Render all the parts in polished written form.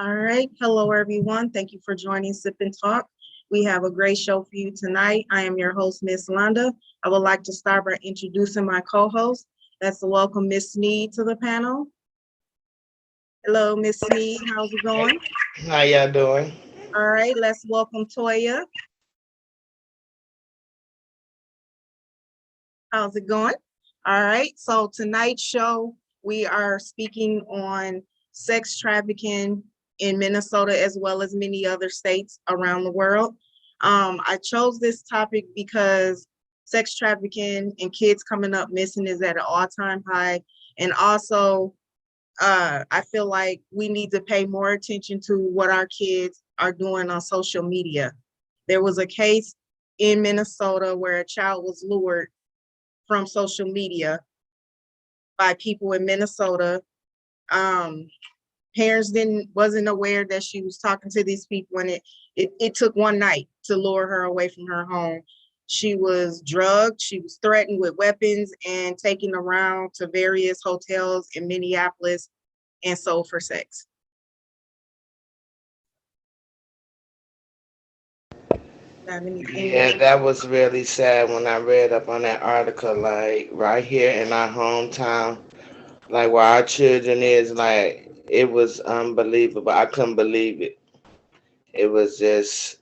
All right. Hello, everyone. Thank you for joining Sip and Talk. We have a great show for you tonight. I am your host, MS.LONDA. I would like to start by introducing my co-host. Let's welcome Miss Sneed to the panel. Hello, Miss Sneed. How's it going? How y'all doing? All right. Let's welcome Toya. How's it going? All right. So tonight's show, we are speaking on sex trafficking in Minnesota as well as many other states around the world. I chose this topic because sex trafficking and kids coming up missing is at an all-time high. And also, I feel like we need to pay more attention to what our kids are doing on social media. There was a case in Minnesota where a child was lured from social media by people in Minnesota. Um, Parents wasn't aware that she was talking to these people, and it took one night to lure her away from her home. She was drugged, she was threatened with weapons and taken around to various hotels in Minneapolis and sold for sex. Have anything? Yeah, that was really sad when I read up on that article. Like right here in our hometown, like where our children is, like it was unbelievable. I couldn't believe it. It was just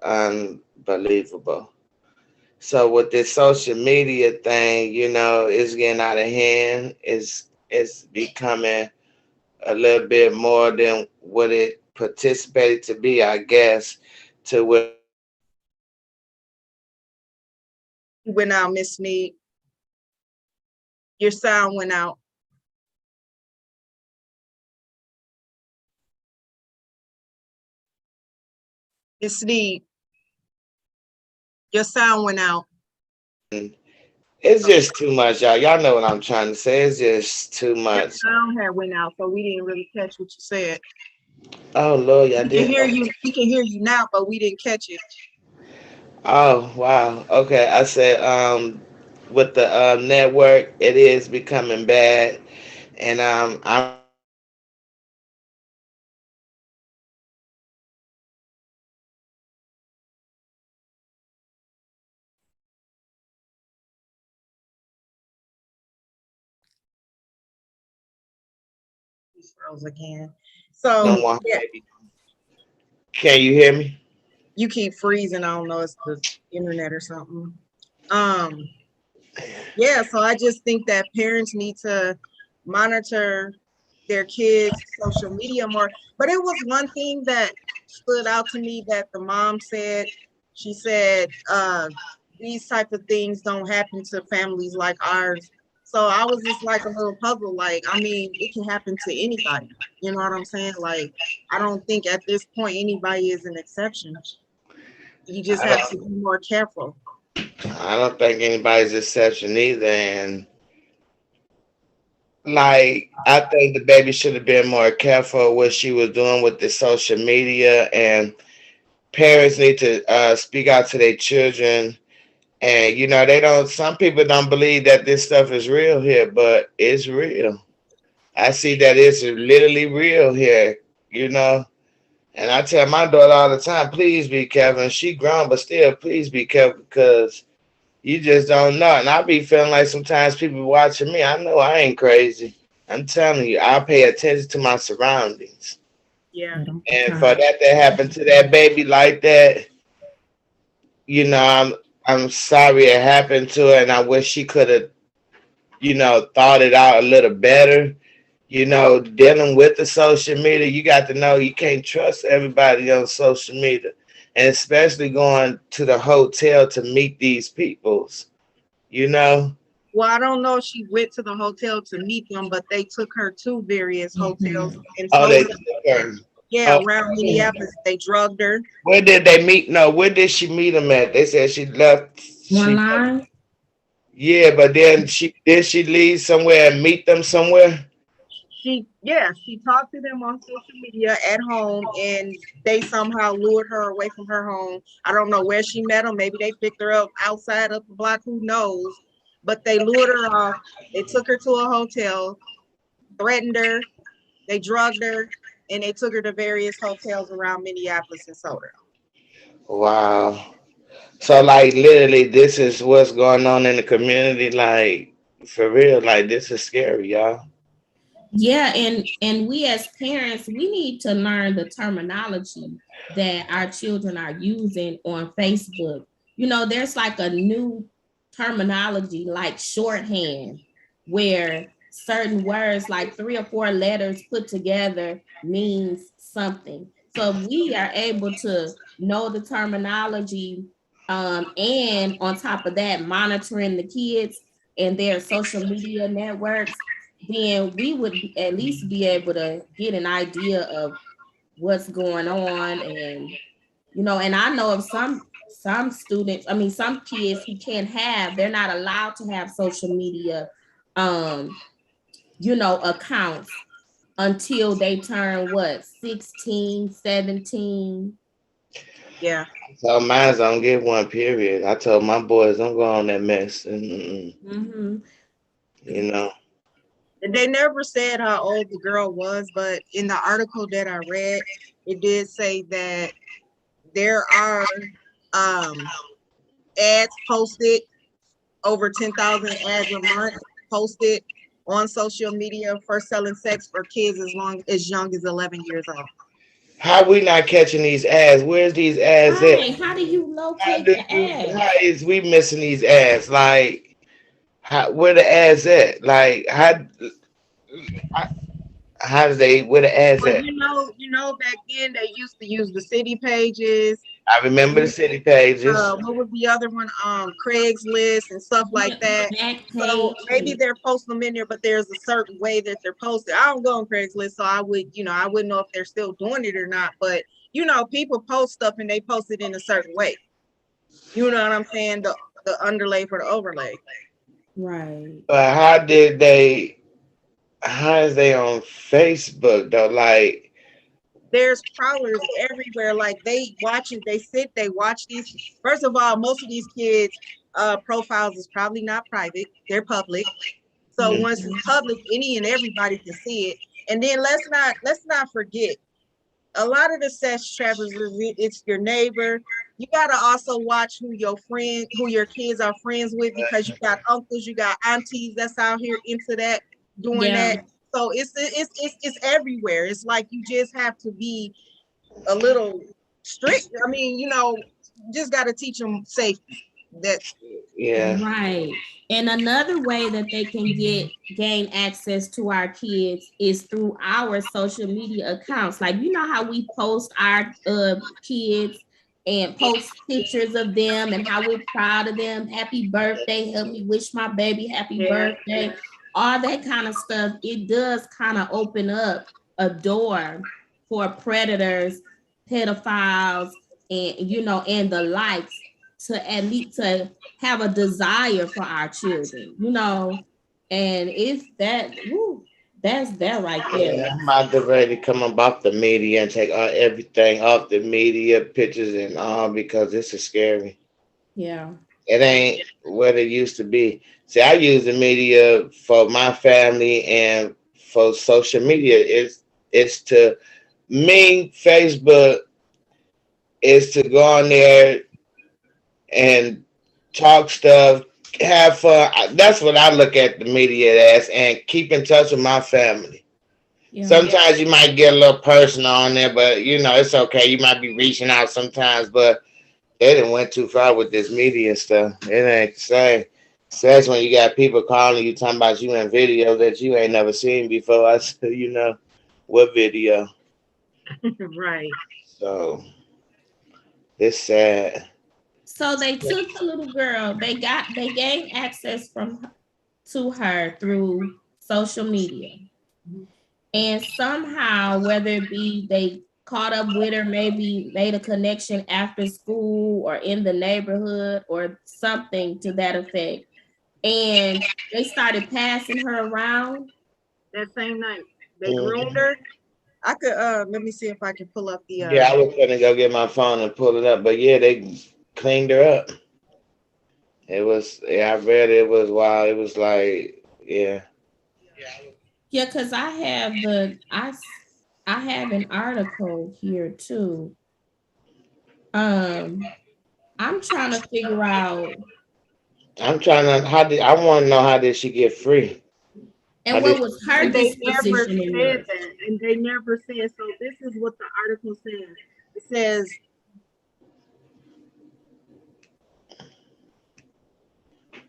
unbelievable. So with this social media thing, it's getting out of hand. It's becoming a little bit more than what it participated to be, I guess, to where You went out, Miss Snead. Your sound went out. Miss Snead, your sound went out. it's just too much, y'all. Y'all know what I'm trying to say. It's just too Your much. sound had went out, so we didn't really catch what you said. Oh Lord, y'all We can did. hear you. We can hear you now, but we didn't catch it. Oh wow. Okay, I said with the network, it is becoming bad, and I'm We froze again. So don't want yeah, maybe. Can you hear me? you keep freezing. I don't know, it's the internet or something. Um, yeah, so I just think that parents need to monitor their kids' social media more. But it was one thing that stood out to me that the mom said. She said, these type of things don't happen to families like ours. So I was just like a little puzzled. Like, I mean, it can happen to anybody. You know what I'm saying? Like, I don't think at this point anybody is an exception. You just I have to don't. be more careful. I don't think anybody's exception either, and like I think the baby should have been more careful what she was doing with the social media, and parents need to speak out to their children. And they don't. Some people don't believe that this stuff is real here, but it's real. I see that it's literally real here. You know, and I tell my daughter all the time, please be careful. And she grown, but still, please be careful because you just don't know. And I be feeling like sometimes people watching me. I know I ain't crazy. I'm telling you, I pay attention to my surroundings. Yeah. And for that to happen to that baby like that, I'm sorry it happened to her, and I wish she could have, thought it out a little better. Dealing with the social media, you got to know you can't trust everybody on social media, and especially going to the hotel to meet these peoples. You know, Well, I don't know if she went to the hotel to meet them, but they took her to various hotels and oh, they told took her, her. yeah, Oh, around Minneapolis, they drugged her. where did they meet? No, where did she meet him at? They said she left. Yeah, but then she leave somewhere and meet them somewhere? She talked to them on social media at home, and they somehow lured her away from her home. I don't know where she met them. Maybe they picked her up outside of the block. Who knows? But they lured her off. They took her to a hotel, threatened her. They drugged her. and they took her to various hotels around Minneapolis and sold her. Wow. So like literally this is what's going on in the community, like for real, like this is scary, y'all. Yeah, and we as parents, we need to learn the terminology that our children are using on Facebook. You know, there's like a new terminology like shorthand where certain words like 3 or 4 letters put together means something. So if we are able to know the terminology, and on top of that monitoring the kids and their social media networks, then we would at least be able to get an idea of what's going on. And and I know of some students, I mean some kids who they're not allowed to have social media um accounts until they turn what, 16, 17. Yeah. So mine's don't get one period. I told my boys don't go on that mess. Mm-hmm. You know. They never said how old the girl was, but in the article that I read, it did say that there are um, ads posted, over 10,000 ads a month posted on social media for selling sex for kids as young as 11 years old. How we not catching these ads? Where's these ads at? Right, how do you How locate do the how ads? is we missing these ads? Like where the ads at? Like how do they where the ads Well, at? back then they used to use the city pages. I remember the city pages. What was the other one? Craigslist and stuff like Yeah, that. back So page. maybe they're posting them in there, but there's a certain way that they're posted. I don't go on Craigslist, so I wouldn't know if they're still doing it or not. But people post stuff and they post it in a certain way. You know what I'm saying? The underlay for the overlay. Right. But how did they? How is they on Facebook though? Like, There's prowlers everywhere. Like they watch these. First of all, most of these kids' profiles is probably not private. They're public. So mm, once it's public, any and everybody can see it. And then let's not forget, a lot of the sex traffickers, it's your neighbor. You gotta also watch who your kids are friends with, because you got uncles, you got aunties that's out here into that, doing Yeah. that. So it's everywhere. It's like you just have to be a little strict. I mean, just got to teach them safety. That's yeah, Right. And another way that they can gain access to our kids is through our social media accounts. Like how we post our kids and post pictures of them and how we're proud of them. Happy birthday. Help me wish my baby happy yeah, birthday. All that kind of stuff. It does kind of open up a door for predators, pedophiles, and the likes to at least to have a desire for our children, and it's that, woo, that's that right there. yeah. I'm about to ready to come up off the media and take everything off the media, pictures and all, because this is scary. Yeah. It ain't what it used to be. See, I use the media for my family and for social media. It's to me, Facebook is to go on there and talk stuff, have fun. That's what I look at the media as, and keep in touch with my family. Yeah. Sometimes you might get a little personal on there, but it's okay. You might be reaching out sometimes, but they didn't went too far with this media stuff. It ain't the same. Especially when you got people calling you talking about you in video that you ain't never seen before. I said, what video? right. So it's sad. So they took the little girl, they gained access to her through social media, and somehow, whether it be they caught up with her, maybe made a connection after school or in the neighborhood or something to that effect, and they started passing her around. That same night they groomed Mhm. her. I could let me see if I can pull up the Yeah, I was gonna go get my phone and pull it up, but yeah, they cleaned her up. It was, yeah, I read it. It was wild. It was like, yeah. Yeah, because I I have an article here too. I'm trying to figure out. I'm trying to. I want to know how did she get free? How And did what was her And they never disposition in said this? that. And they never said. So this is what the article says. It says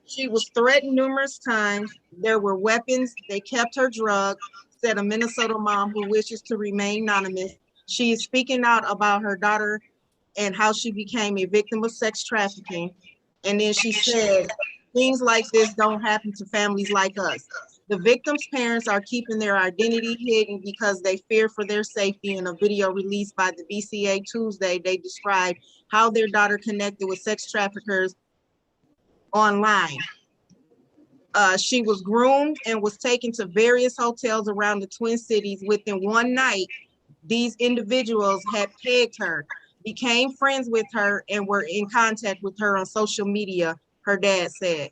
she was threatened numerous times. There were weapons. They kept her drugged, said a Minnesota mom who wishes to remain anonymous. She is speaking out about her daughter and how she became a victim of sex trafficking. And then she said, things like this don't happen to families like us. The victims' parents are keeping their identity hidden because they fear for their safety. In a video released by the BCA Tuesday, they described how their daughter connected with sex traffickers online. She was groomed and was taken to various hotels around the Twin Cities. Within one night, these individuals had pegged her, became friends with her, and were in contact with her on social media, her dad said.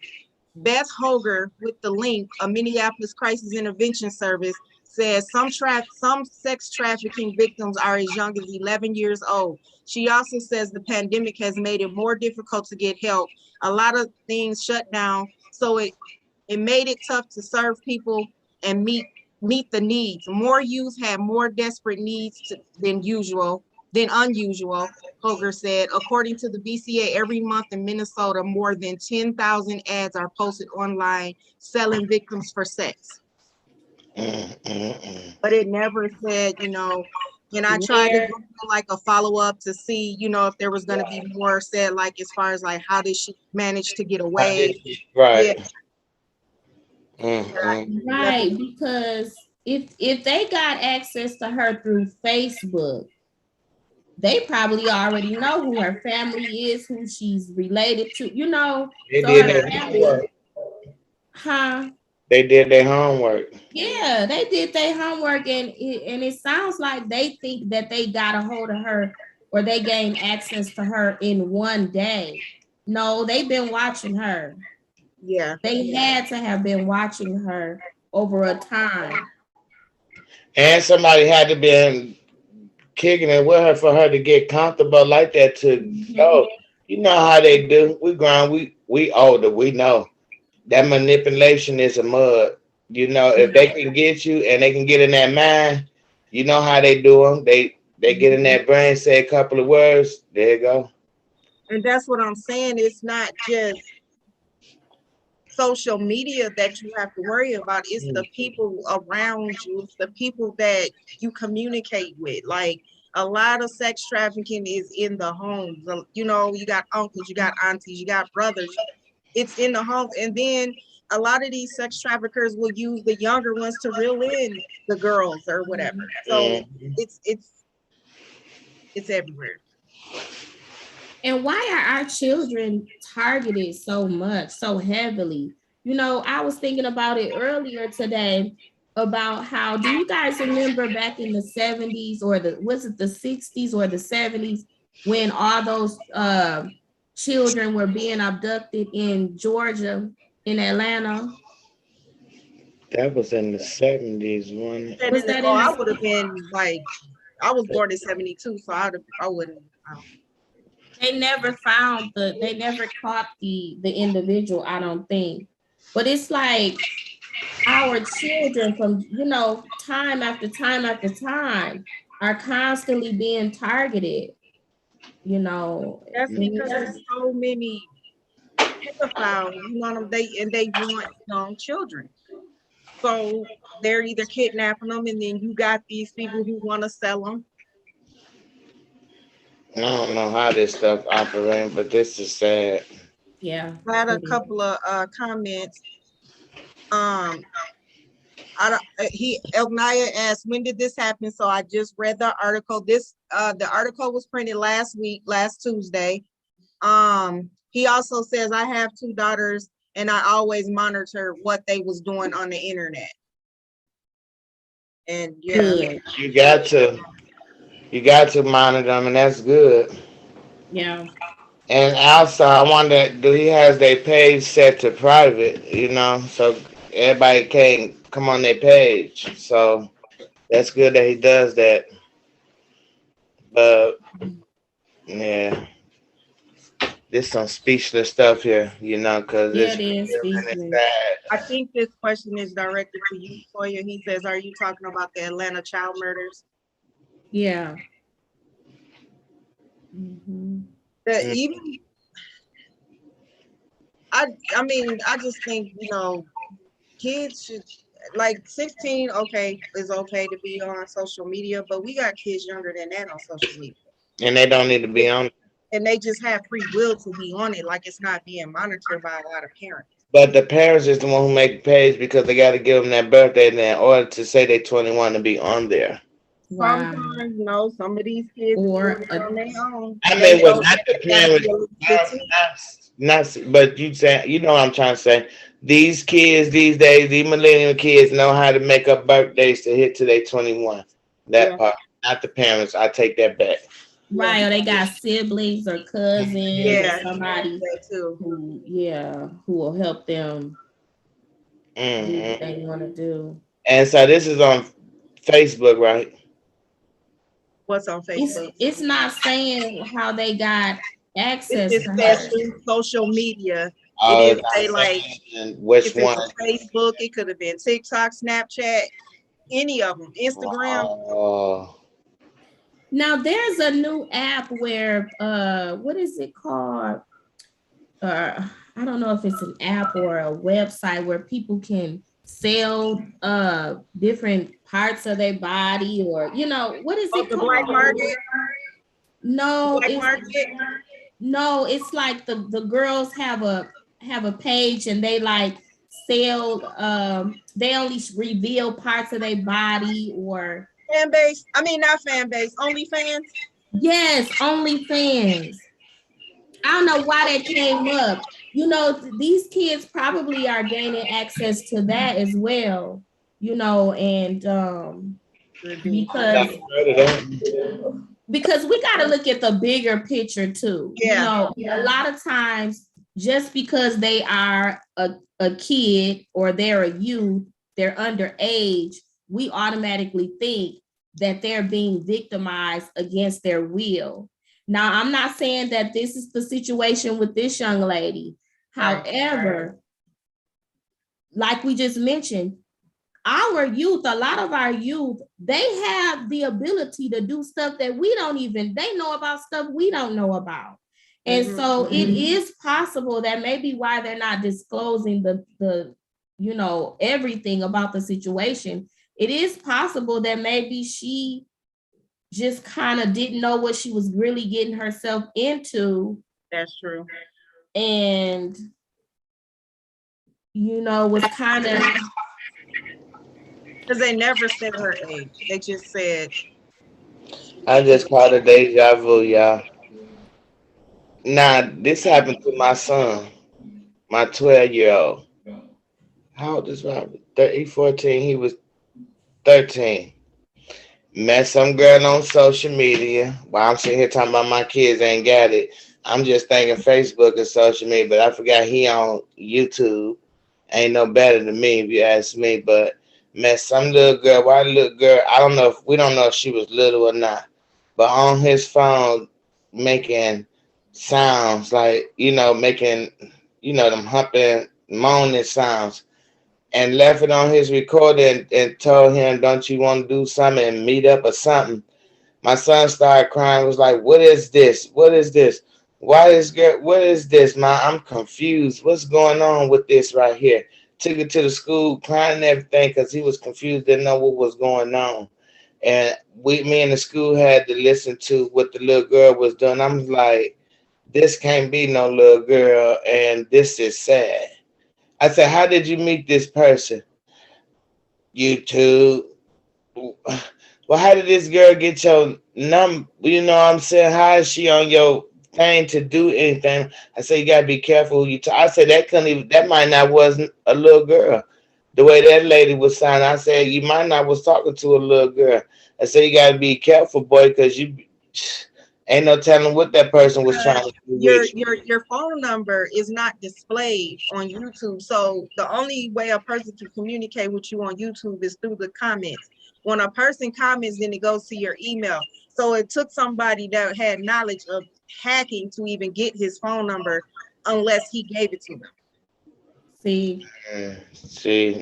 Beth Hoger with the link, a Minneapolis crisis intervention service, says some sex trafficking victims are as young as 11 years old. She also says the pandemic has made it more difficult to get help. A lot of things shut down, so it made it tough to serve people and meet the needs. More youth have more desperate needs than unusual, Hoger said. According to the BCA, every month in Minnesota, more than 10,000 ads are posted online selling victims for sex. But it never said, and I tried to Where? go like a follow-up to see, if there was going to be more said, like as far as like how did she manage to get away? Yeah. Right. Right, because if they got access to her through Facebook, they probably already know who her family is, who she's related to, They So did her their family, homework. huh? They did their homework. Yeah, they did their homework, and it sounds like they think that they got a hold of her or they gained access to her in one day. No, they've been watching her. Yeah. They had to have been watching her over a time. And somebody had to be kicking it with her for her to get comfortable like that to Mhm. go. You know how they do. We grown, we older, we know. That manipulation is a mud. If they can get you and they can get in that mind, you know how they do them. They get in that brain, say a couple of words, there you go. And that's what I'm saying. It's not just social media that you have to worry about. It's the people around you. It's the people that you communicate with. Like a lot of sex trafficking is in the homes. You got uncles, you got aunties, you got brothers. It's in the homes. And then a lot of these sex traffickers will use the younger ones to reel in the girls or whatever. So Mm. it's everywhere. And why are our children targeted so much, so heavily? I was thinking about it earlier today about how, do you guys remember back in the 70s or was it the 60s or the 70s when all those children were being abducted in Georgia, in Atlanta? That was in the 70s, wasn't it? Was that in I the would have been like, I was born in 72, so I wouldn't. they never caught the individual, I don't think. But it's like our children from time after time after time are constantly being targeted. That's And because there's so many pedophiles, they want young children. So they're either kidnapping them, and then you got these people who want to sell them. I don't know how this stuff operates, but this is sad. yeah, I had a it is. couple of comments. Um, I don't, Elnaya asked, when did this happen? So I just read the article. The article was printed last Tuesday. He also says, I have two daughters and I always monitor what they was doing on the internet. And yeah, Good. You got to. You got to monitor them, and that's good. Yeah. And also, I wonder, do he has their page set to private? So everybody can't come on their page. So That's good that he does that. But yeah, this some speechless stuff here, because Yeah, it's it is really speaking. sad. I think this question is directed to you, Toya. He says, are you talking about the Atlanta child murders? Yeah. Mm-hmm. That Mm. even I mean, I just think, kids should, like 16, okay, is okay to be on social media, but we got kids younger than that on social media. And they don't need to be on. And they just have free will to be on it, like it's not being monitored by a lot of parents. But the parents is the one who make the page because they got to give them that birthday in order to say they 21 to be on there. Wow. Sometimes, some of these kids do Or it on their own, I and they mean, know but not that the they gotta be parents. a little 15. But you say, what I'm trying to say. These kids these days, these millennial kids know how to make up birthdays to hit to their 21. That Yeah, part, not the parents. I take that back. yeah, right, or they got siblings or cousins or yeah. somebody That too. who will help them do Hmm. what they want to do. And so this is on Facebook, right? What's on Facebook? It's not saying how they got It access just to says her. through social media. It Oh, didn't it's say not like saying which if it one. was Facebook, it could have been TikTok, Snapchat, any of them, Instagram. Oh, Now there's a new app where what is it called? I don't know if it's an app or a website where people can sell different parts of their body, or what is Oh, it the black called? market. The No, black market. it's like the girls have a page and they like sell they only reveal parts of their body, or Fan base. I mean, not fan base. OnlyFans. yes, OnlyFans. I don't know why that came up. These kids probably are gaining access to that as well, and Could be. I never because heard of that. we got to look at the bigger picture too. Yeah. A lot of times, just because they are a kid or they're a youth, they're underage, we automatically think that they're being victimized against their will. Now, I'm not saying that this is the situation with this young lady. Right. However, like we just mentioned, our youth, a lot of our youth, they have the ability to do stuff that they know about stuff we don't know about. And so it is possible that maybe why they're not disclosing the everything about the situation. It is possible that maybe she just kind of didn't know what she was really getting herself into, That's true. and was kind of Because they never said her age. They just said, I just called it deja vu, y'all. Now, this happened to my son, my 12-year-old. How old is Robert? 13, 14. He was 13. Met some girl on social media. While I'm sitting here talking about my kids ain't got it, I'm just thinking Facebook and social media, but I forgot he on YouTube. Ain't no better than me if you ask me, but met some little girl. Why little girl? We don't know if she was little or not, but on his phone making sounds like, making, them humping, moaning sounds, and left it on his recorder and told him, don't you want to do something and meet up or something? My son started crying, was like, what is this? What is this? What is this, man? I'm confused. What's going on with this right here? Took it to the school, crying and everything because he was confused, didn't know what was going on. And me and the school had to listen to what the little girl was doing. I'm like, this can't be no little girl, and this is sad. I said, how did you meet this person? YouTube. Well, how did this girl get your number? You know what I'm saying? How is she on your thing to do anything? I said, you gotta be careful who you talk. I said that might not wasn't a little girl. The way that lady was sounding, I said, you might not was talking to a little girl. I said, you gotta be careful, boy, because you ain't no telling what that person was trying to do your with you. your your phone number is not displayed on YouTube. So the only way a person can communicate with you on YouTube is through the comments. When a person comments, then it goes to your email. So it took somebody that had knowledge of hacking to even get his phone number unless he gave it to them. See, See,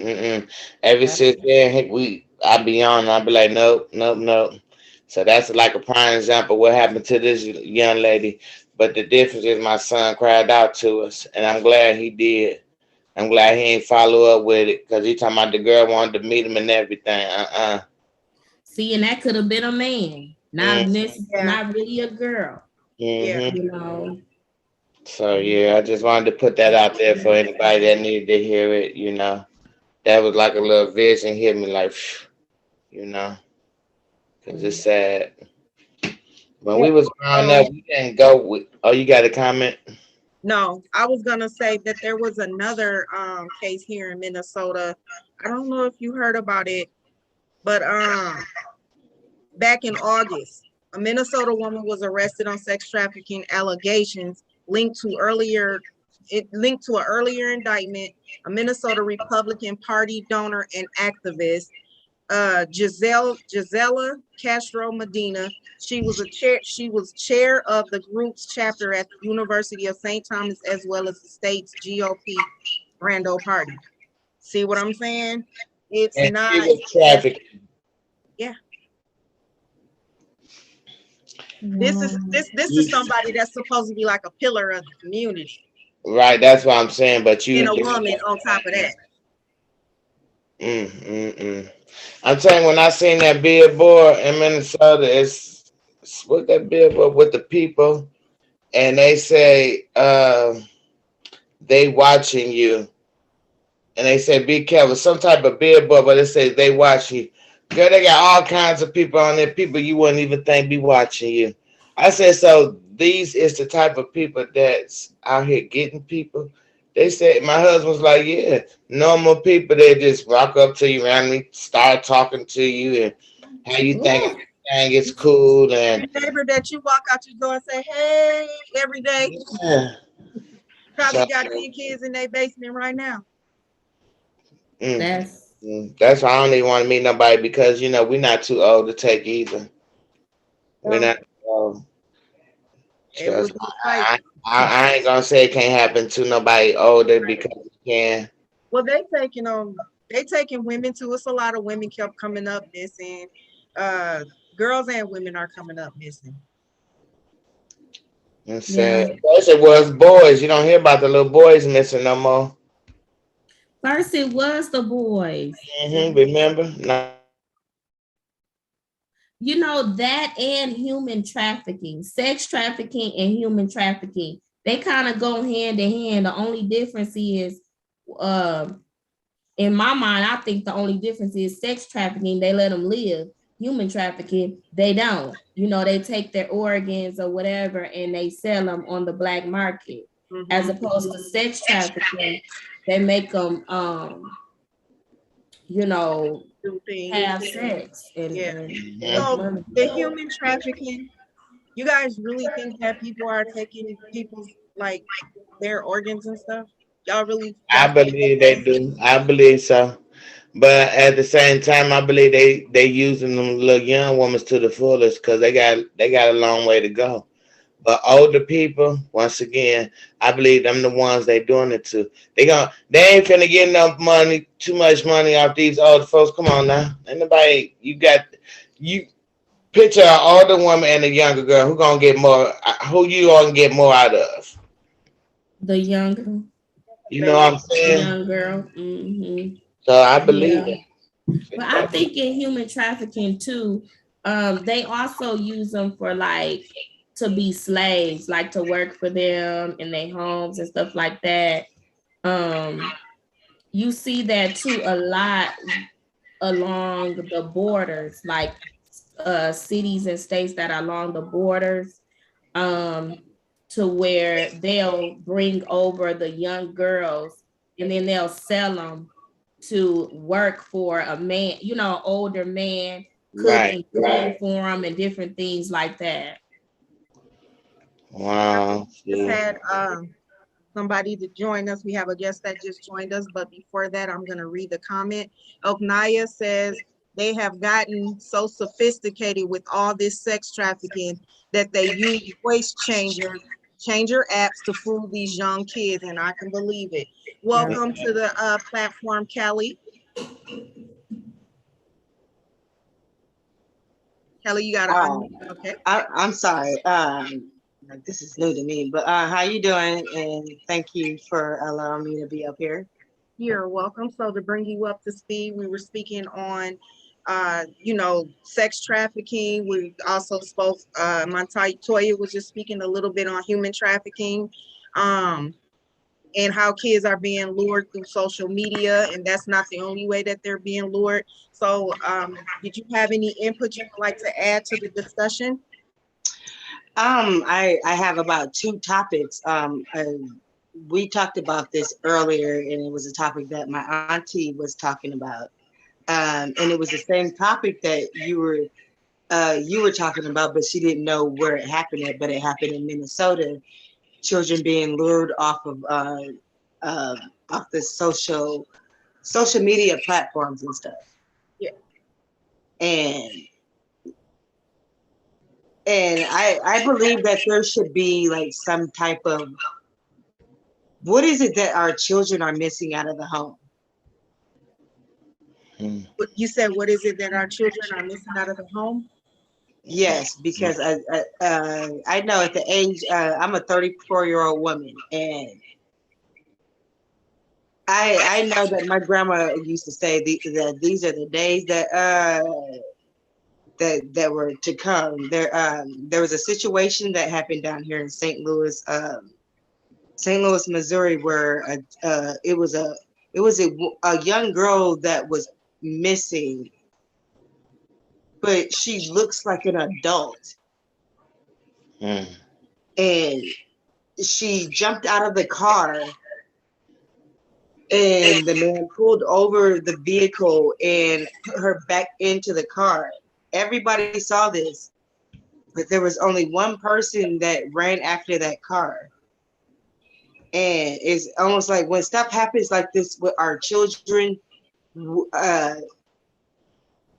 ever since then, I be on. I be like, nope, nope, nope. So that's like a prime example of what happened to this young lady. But the difference is my son cried out to us, and I'm glad he did. I'm glad he ain't follow up with it because he talking about the girl wanted to meet him and everything. see, and that could have been a man, Mm, Yeah, not really a girl. yeah. hmm You know. So yeah, I just wanted to put that out there for anybody that needed to hear it. That was like a little vision hit me, like, you know, because it's sad. When Yeah. we was growing up, we didn't go with. Oh, you got a comment? No, I was gonna say that there was another case here in Minnesota. I don't know if you heard about it, but back in August, a Minnesota woman was arrested on sex trafficking allegations linked to an earlier indictment. A Minnesota Republican Party donor and activist, Gisela Castro Medina. She was chair of the group's chapter at the University of St. Thomas, as well as the state's GOP Brando Party. See what I'm saying? It's And she not was just, trafficked. yeah. Wow. This is somebody that's supposed to be like a pillar of the community, Right, that's what I'm saying. But and you a just. woman on top of that. Mm, mm, mm. I'm telling you, when I seen that billboard in Minnesota, it's what that billboard with the people, and they say they watching you, and they say be careful. Some type of billboard, but it says they watch you. Girl, they got all kinds of people on there. People you wouldn't even think be watching you. I said so. These is the type of people that's out here getting people. They said my husband was like, yeah, normal people. They just walk up to you randomly, start talking to you, and how you think Ooh, everything is cool, and Your neighbor that you walk out your door and say, hey, every day, yeah. probably So got 10 kids in their basement right now. mm, that's that's why I don't even want to meet nobody because we're not too old to take either. We're So not. Um, it would Trust me. be like, I ain't gonna say it can't happen to nobody older because it can. well, they taking women too. It's a lot of women kept coming up missing. Uh, girls and women are coming up missing. It's yeah. sad. First it was boys. You don't hear about the little boys missing no more. First, it was the boys. Remember? No. You know that and human trafficking, sex trafficking and human trafficking, they kind of go hand in hand. The only difference is, uh, in my mind, I think the only difference is sex trafficking, they let them live. Human trafficking, they don't. You know, they take their organs or whatever and they sell them on the black market. As Mhm. opposed to sex trafficking, they make them, you know, Do things. have sex Yeah. and Mhm. make So money. the human trafficking, you guys really think that people are taking people's like their organs and stuff? I Y'all think that believe they that's do. I believe so. But at the same time, I believe they using them little young women to the fullest because they got a long way to go. But older people, once again, I believe them the ones they doing it to. They ain't finna get enough money, too much money off these older folks. Come on now. Ain't nobody you picture an older woman and a younger girl, who gonna get more who you gonna get more out of? The younger, You know what baby. I'm the saying? young girl. Hmm. So I believe Yeah. it. But I think in human trafficking too, they also use them for like to be slaves, like to work for them in their homes and stuff like that. Um, you see that too a lot along the borders, like cities and states that are along the borders, um, to where they'll bring over the young girls and then they'll sell them to work for a man, you know, older man, cook Right. and clean for them and different things like that. Wow. Just See. had somebody to join us. We have a guest that just joined us, but before that, I'm gonna read the comment. Oknaya says they have gotten so sophisticated with all this sex trafficking that they use changer apps to fool these young kids, and I can believe it. Yeah. Welcome to the platform, Kelly. Kelly, you got to unmute. Okay. I'm sorry. This is new to me, but how you doing? And thank you for allowing me to be up here. You're welcome. So to bring you up to speed, we were speaking on, sex trafficking. We also spoke, Toya was just speaking a little bit on human trafficking, and how kids are being lured through social media, and that's not the only way that they're being lured. So did you have any input you would like to add to the discussion? I have about 2 topics. We talked about this earlier, and it was a topic that my auntie was talking about. And it was the same topic that you were talking about, but she didn't know where it happened at, but it happened in Minnesota. Children being lured off of the social media platforms and stuff. Yeah. And I believe that there should be like some type of, what is it that our children are missing out of the home? You said, what is it that our children are missing out of the home? Yes, because I know at the age, I'm a 34-year-old woman, and I know that my grandma used to say that these are the days that were to come. There was a situation that happened down here in St. Louis, Missouri, where it was a young girl that was missing, but she looks like an adult. And she jumped out of the car, and the man pulled over the vehicle and put her back into the car. Everybody saw this, but there was only one person that ran after that car. And it's almost like when stuff happens like this with our children,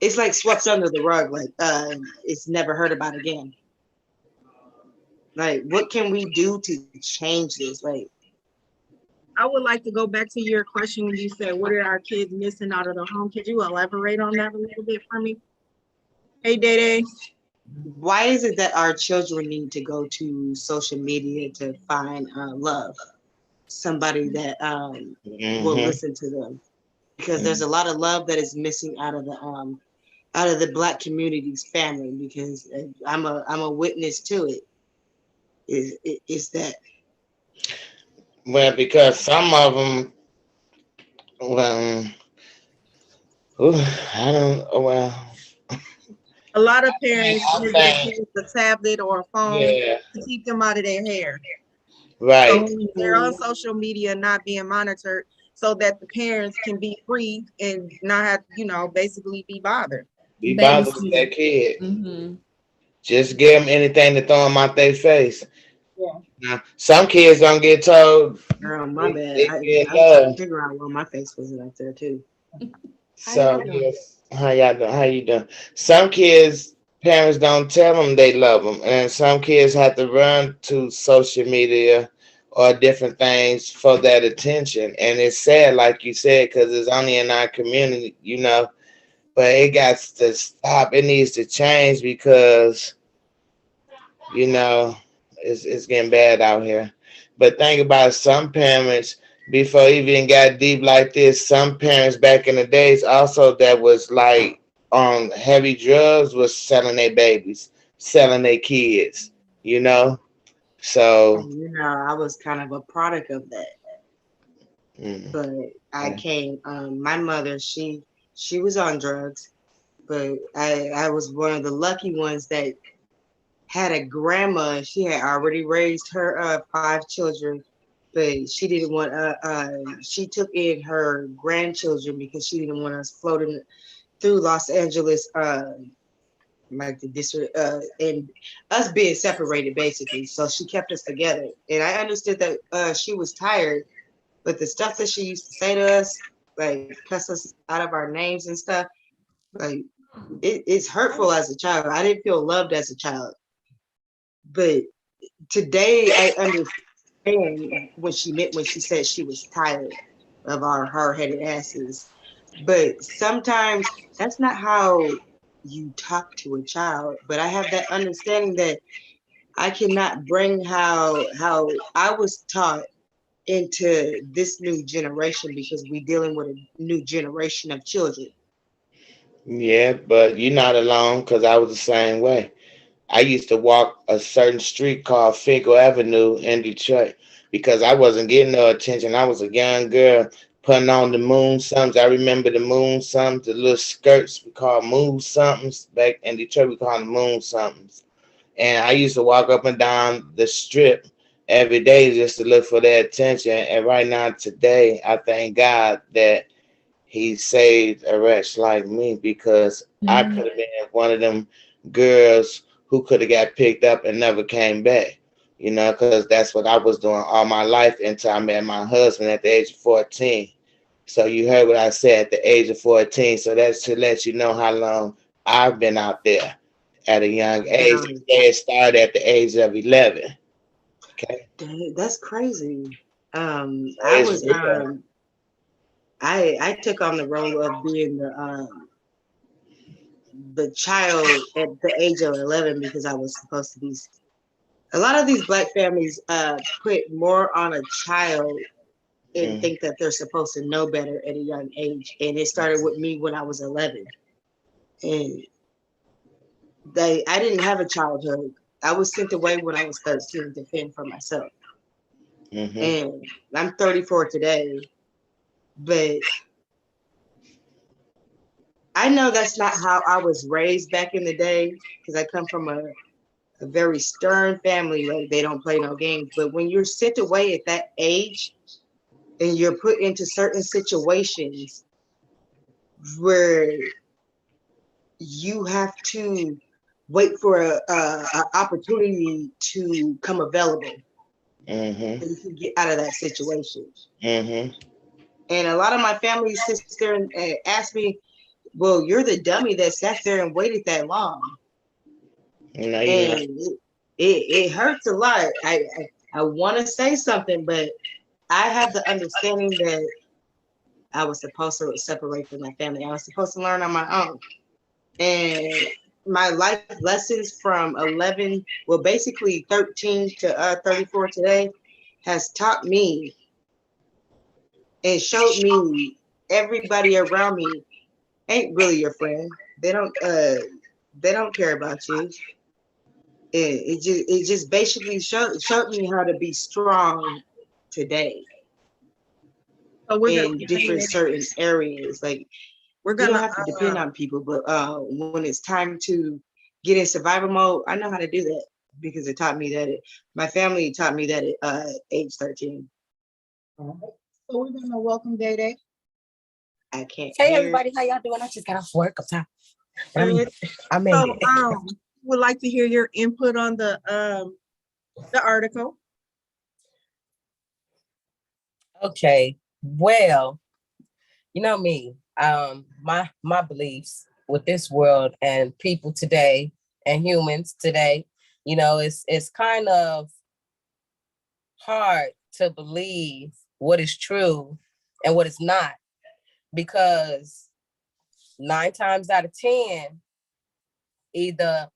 it's like swept under the rug, like it's never heard about again. Like, what can we do to change this? Like, I would like to go back to your question when you said, what are our kids missing out of the home? Could you elaborate on that a little bit for me? Hey, Day. Why is it that our children need to go to social media to find love? Somebody that will listen to them, because there's a lot of love that is missing out of the Black community's family. Because I'm a witness to it. Is that? Well, because some of them, well, I don't. Well, a lot of parents give their kids a tablet or a phone yeah, to keep them out of their hair. right. So they're on social media not being monitored, so that the parents can be free and not have, basically be bothered. Be bothered with that kid. Just give them anything to throw them out their face. Yeah. Now, some kids don't get told. Girl, my bad. I was trying to figure out why my face wasn't up there too. So yes, how y'all doing? How you doing? Some kids, parents don't tell them they love them, and some kids have to run to social media or different things for that attention. And it's sad, like you said, because it's only in our community. But it got to stop. It needs to change because it's getting bad out here. But think about some parents before even got deep like this. Some parents back in the days also that was like on heavy drugs was selling their babies, selling their kids. So I was kind of a product of that. But I came. My mother, she was on drugs, but I was one of the lucky ones that had a grandma. She had already raised her 5 children, but she didn't want she took in her grandchildren because she didn't want us floating through Los Angeles, like the district, and us being separated basically. So she kept us together, and I understood that she was tired, but the stuff that she used to say to us, like cuss us out of our names and stuff, Like it's hurtful as a child. I didn't feel loved as a child, but today I understand what she meant when she said she was tired of our hard-headed asses. But sometimes that's not how you talk to a child. But I have that understanding that I cannot bring how I was taught into this new generation because we're dealing with a new generation of children. Yeah, but you're not alone because I was the same way. I used to walk a certain street called Figo Avenue in Detroit because I wasn't getting no attention. I was a young girl putting on the moon somethings. I remember the moon somethings, the little skirts we call moon somethings. Back in Detroit, we call them moon somethings. And I used to walk up and down the strip every day just to look for their attention. And right now, today, I thank God that He saved a wretch like me because I Mhm. could have been one of them girls who could have got picked up and never came back. Because that's what I was doing all my life until I met my husband at the age of 14. So you heard what I said at the age of 14. So that's to let you know how long I've been out there at a young I've been age. on It started at the age of 11. Okay. that's crazy. So I it's was real. I took on the role of being the child at the age of 11 because I was supposed to be. A lot of these black families put more on a child and Mm, think that they're supposed to know better at a young age. And it started with me when I was 11, and I didn't have a childhood. I was sent away when I was 13 to fend for myself, mm-hmm. and I'm 34 today. But I know that's not how I was raised back in the day because I come from a very stern family. Like they don't play no games. But when you're sent away at that age and you're put into certain situations where you have to wait for a opportunity to come available Mm-hmm. so you can get out of that situation. Mm-hmm. And a lot of my family sits there and asks me, well, you're the dummy that sat there and waited that long. You're not. And it hurts a lot. I want to say something, but I have the understanding that I was supposed to separate from my family. I was supposed to learn on my own. And my life lessons from 11, well, basically 13 to 34 today has taught me and showed me everybody around me ain't really your friend. They don't care about you. It just basically showed me how to be strong today So we're gonna in get different ready. certain areas. Like We're you don't gonna have to depend on people, but when it's time to get in survival mode, I know how to do that because it taught me that my family taught me that at age 13. so we're gonna welcome Day Day. I can't Hey hear. everybody, how y'all doing? I just got off work. I'm tired. But Good. I made So it. would like to hear your input on the article. Okay. Well, you know me. My beliefs with this world and people today and humans today, it's kind of hard to believe what is true and what is not because 9 times out of 10, either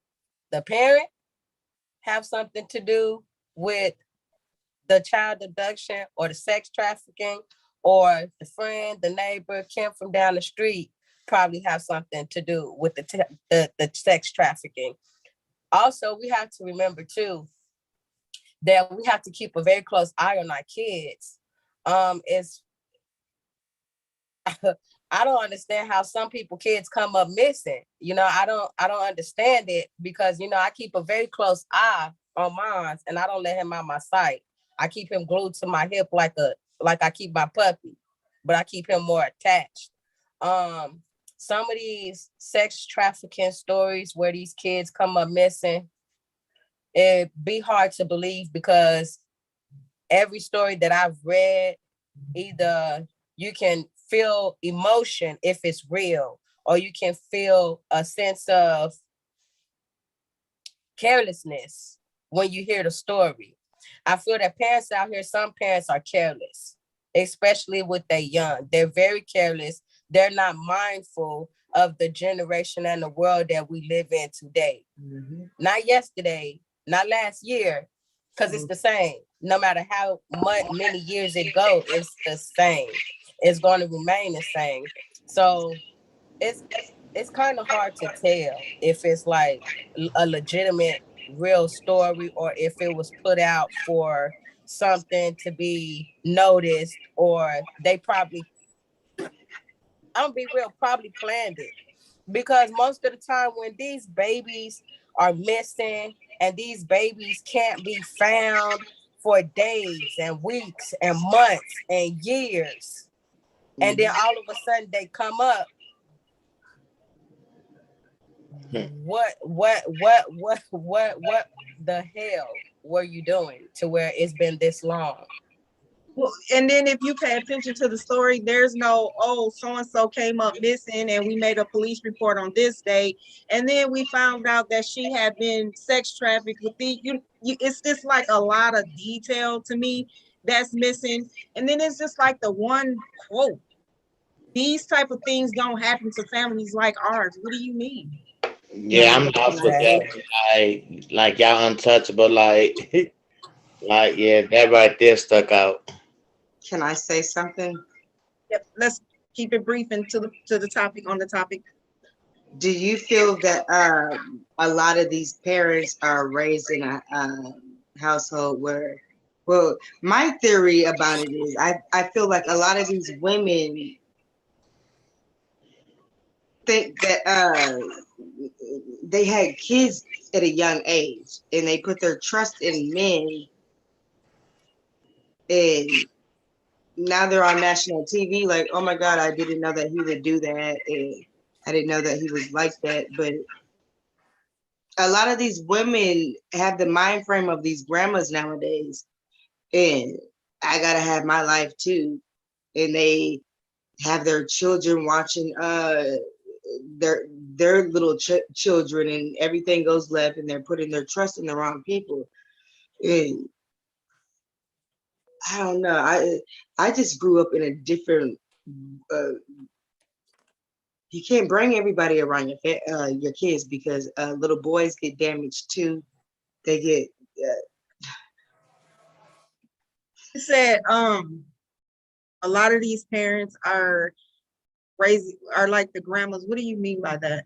the parent have something to do with the child abduction or the sex trafficking, or the friend, the neighbor, Kim from down the street probably have something to do with the sex trafficking. Also, we have to remember too that we have to keep a very close eye on our kids. It's I don't understand how some people kids come up missing. I don't understand it because I keep a very close eye on mine and I don't let him out my sight. I keep him glued to my hip like I keep my puppy, but I keep him more attached. Um, some of these sex trafficking stories where these kids come up missing, it be hard to believe because every story that I've read, either you can feel emotion if it's real, or you can feel a sense of carelessness when you hear the story. I feel that parents out here, some parents are careless, especially with their young. They're very careless. They're not mindful of the generation and the world that we live in today. Mm-hmm. Not yesterday, not last year, because it's the same. No matter how many years it goes, it's the same. It's going to remain the same. So it's kind of hard to tell if it's like a legitimate real story or if it was put out for something to be noticed, or they probably, I'm gonna be real, probably planned it. Because most of the time when these babies are missing and these babies can't be found for days and weeks and months and years, and then all of a sudden they come up, what the hell were you doing to where it's been this long? Well, and then if you pay attention to the story, there's no, oh, so-and-so came up missing and we made a police report on this day. And then we found out that she had been sex trafficked with it's just like a lot of detail to me that's missing. And then it's just like the one quote. These type of things don't happen to families like ours. What do you mean? Yeah, I'm lost with that. Like y'all untouchable. Like, like yeah, that right there stuck out. Can I say something? Yep. Let's keep it brief and to the topic on the topic. Do you feel that a lot of these parents are raised in a household where, well, my theory about it is I feel like a lot of these women think that they had kids at a young age and they put their trust in men, and now they're on national TV like, oh my God, I didn't know that he would do that, and I didn't know that he was like that. But a lot of these women have the mind frame of these grandmas nowadays, and I gotta have my life too. And they have their children watching their little children, and everything goes left, and they're putting their trust in the wrong people. And I don't know. I just grew up in a different. You can't bring everybody around your kids because little boys get damaged too. They get. You said a lot of these parents are like the grandmas. What do you mean by that?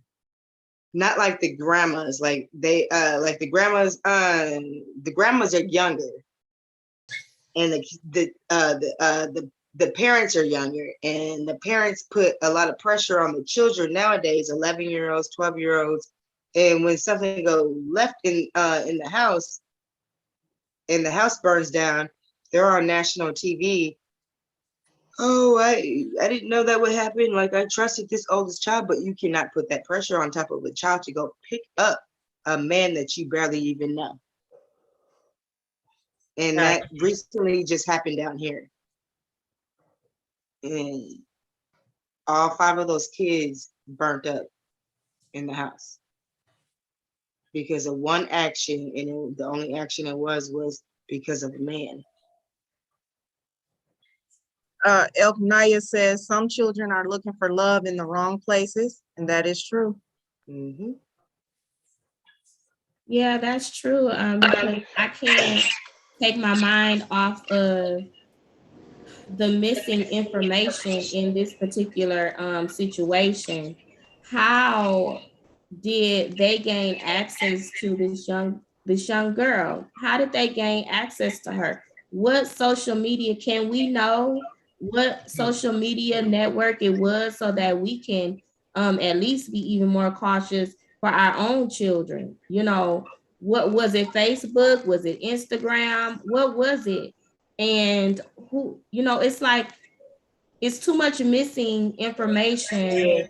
Not like the grandmas, like they like the grandmas are younger, and the parents are younger, and the parents put a lot of pressure on the children nowadays, 11-year-olds, 12-year-olds, and when something goes left in the house and the house burns down, they're on national TV. Oh, I didn't know that would happen. Like, I trusted this oldest child, but you cannot put that pressure on top of a child to go pick up a man that you barely even know. And that recently just happened down here. And all 5 of those kids burnt up in the house because of one action, and the only action it was because of a man. Elk Naya says some children are looking for love in the wrong places, and that is true. Mm-hmm. Yeah, that's true. Because I can't take my mind off of the missing information in this particular situation. How did they gain access to this young girl? How did they gain access to her? What social media, can we know what social media network it was so that we can at least be even more cautious for our own children? You know, what was it? Facebook? Was it Instagram? What was it? And who, you know, it's like it's too much missing information.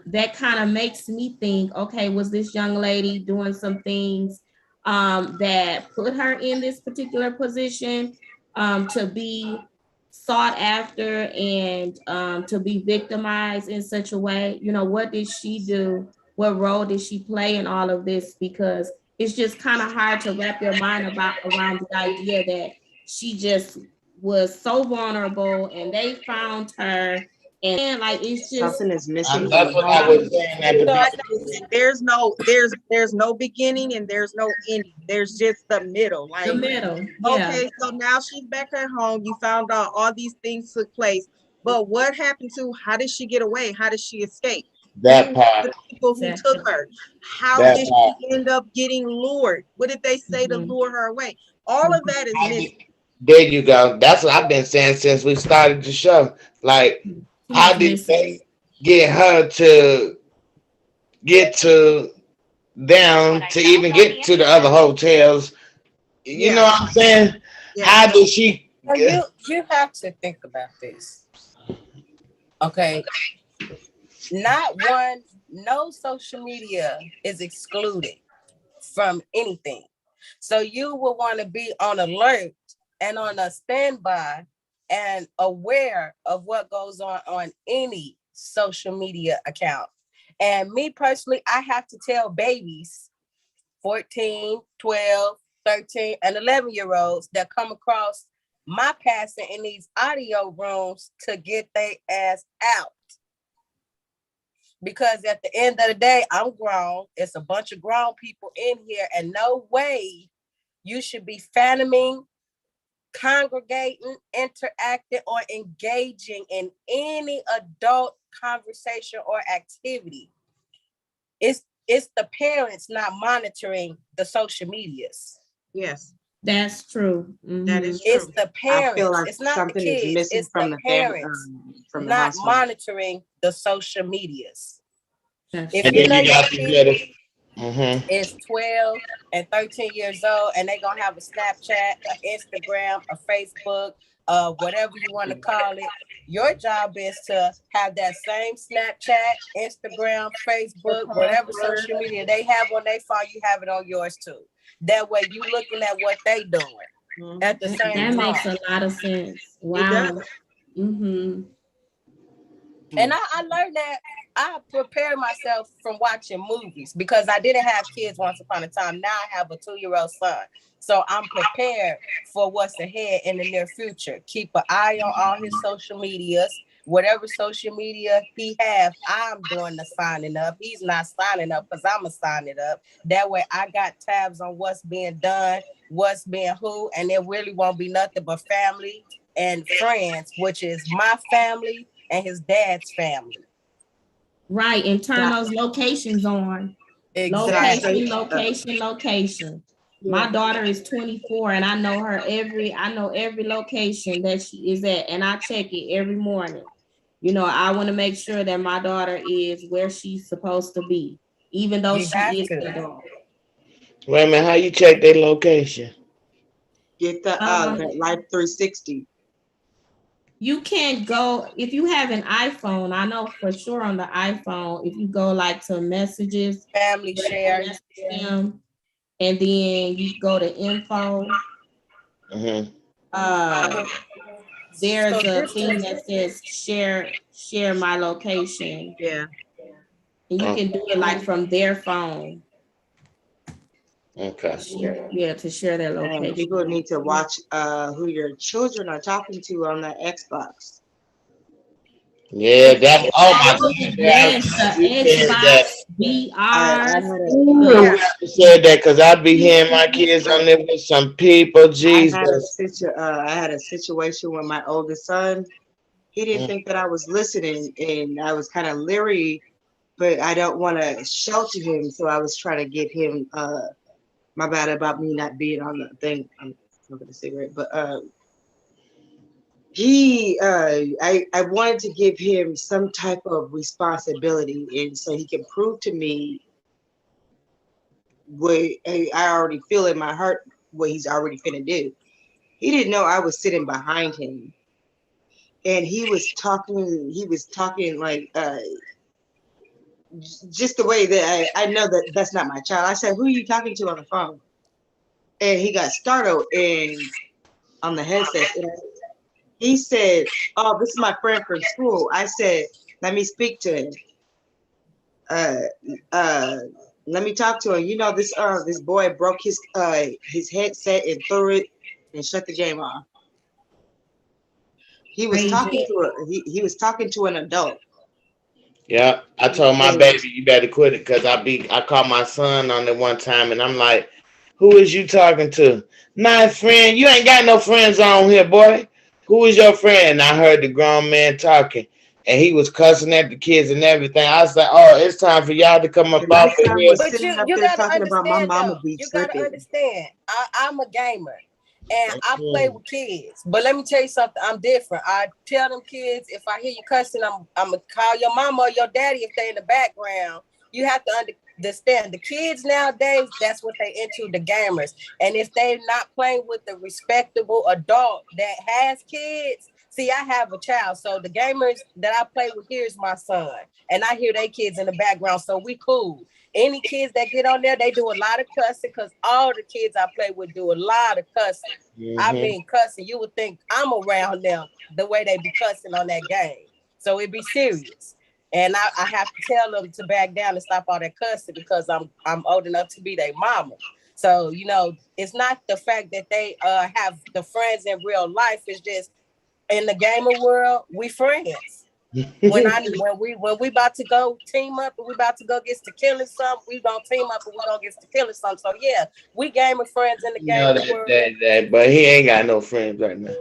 That kind of makes me think, okay, was this young lady doing some things that put her in this particular position to be sought after and to be victimized in such a way? You know, what did she do? What role did she play in all of this? Because it's just kind of hard to wrap your mind around the idea that she just was so vulnerable and they found her, and like it's just Something is missing from That's the what I home. was saying at the So I beginning. There's no beginning and there's no ending. There's just the middle. the Like, middle. Yeah. okay, so now she's back at home. You found out all these things took place. But what happened to, how did she get away? How did she escape? Who That were part. the people who Exactly. took her? How That did part. she end up getting lured? What did they say to Mhm. lure her away? All of that is missing. There you go. That's what I've been saying since we started the show. Like, Too how much did missing. they get her to get to down to even get to the other hotels? You know Yeah, what I'm saying? yeah, How did she? so you have to think about this. Okay. Not one, no social media is excluded from anything. So you will want to be on alert and on a standby and aware of what goes on any social media account. And me personally, I have to tell babies 14, 12, 13, and 11-year-olds that come across my passing in these audio rooms to get their ass out. Because at the end of the day, I'm grown. It's a bunch of grown people in here, and no way you should be phantoming, congregating, interacting, or engaging in any adult conversation or activity. It's the parents not monitoring the social medias. yes, That's true. that is It's true. the I feel parents. like It's not the something is kids. missing It's the from the family, parents from the not household. monitoring the social medias. That's If And you true. then know you your got to get kid it. Mm-hmm. is 12 and 13 years old and they gonna have a Snapchat, an Instagram, a Facebook, whatever you want to call it. Your job is to have that same Snapchat, Instagram, Facebook, whatever social media they have on their phone, you have it on yours too. That way you looking at what they doing at the same That makes time. a lot of sense. It does. Wow. Mm-hmm. And I learned that I prepared myself from watching movies because I didn't have kids once upon a time. Now I have a 2-year-old son. So I'm prepared for what's ahead in the near future. Keep an eye on all his social medias. Whatever social media he have, I'm doing the signing up. He's not signing up because I'm going to sign it up. That way I got tabs on what's being done, what's being who, and there really won't be nothing but family and friends, which is my family and his dad's family. Right. And turn those locations on. Exactly. Location. Yeah. My daughter is 24 and I know every location that she is at, and I check it every morning. You know, I want to make sure that my daughter is where she's supposed to be, even though You have she is to. an adult. Wait a minute. How you check their location? Get the Um, that Life 360. you can't go if you have an iPhone. I know for sure on the iPhone, if you go like to messages, Family share. them, and then you go to info. Mm-hmm. Uh, So there's a this thing is that says share my location, Yeah. and you can do it like from their phone. Okay. To share their And location. people need to watch who your children are talking to on the Xbox. Yeah, that. Oh my God. Yeah, I'm Yes, glad the you said that. Xbox, I VR. had a Ooh, I'm Yeah. glad you said that because I be hearing my kids on there with some people. Jesus. I had a situation with my oldest son. He didn't think that I was listening, and I was kind of leery, but I don't want to shelter him, so I was trying to get him. My bad about me not being on the thing. I'm smoking a cigarette, but I wanted to give him some type of responsibility, and so he can prove to me what I already feel in my heart what he's already finna do. He didn't know I was sitting behind him, and he was talking. He was talking like just the way that I know that that's not my child. I said, "Who are you talking to on the phone?" And he got startled and on the headset. And He said, "Oh, this is my friend from school." I said, "Let me speak to him. Uh, uh, let me talk to him. You know, this boy broke his headset and threw it and shut the game off. He was talking Crazy. to he was talking to an adult. Yeah, I told my baby, you better quit it, because I called my son on it one time, and I'm like, who is you talking to? My friend. You ain't got no friends on here, boy. Who is your friend? And I heard the grown man talking, and he was cussing at the kids and everything. I was like, oh, it's time for y'all to come up And my off of son here. was But sitting up you there gotta talking about my understand mama though. be You gotta tripping. understand. I'm a gamer and I play with kids. But let me tell you something. I'm different. I tell them kids if I hear you cussing, I'm gonna call your mama or your daddy if they in the background. You have to understand the kids nowadays. That's what they into, the gamers. And if they're not playing with the respectable adult that has kids. See, I have a child, so the gamers that I play with here is my son, and I hear they kids in the background, so we cool. Any kids that get on there, they do a lot of cussing because all the kids I play with do a lot of cussing. I Mm-hmm. mean, cussing. You would think I'm around them the way they be cussing on that game. So it be serious. And I have to tell them to back down and stop all that cussing because I'm old enough to be their mama. So, you know, it's not the fact that they have the friends in real life. It's just in the gamer world, we friends. When we about to go team up and we about to go get to killing something, we gonna team up and we gonna get to killing something. So yeah, we gamer friends in the You know gamer that, world. that, that, but he ain't got no friends right now.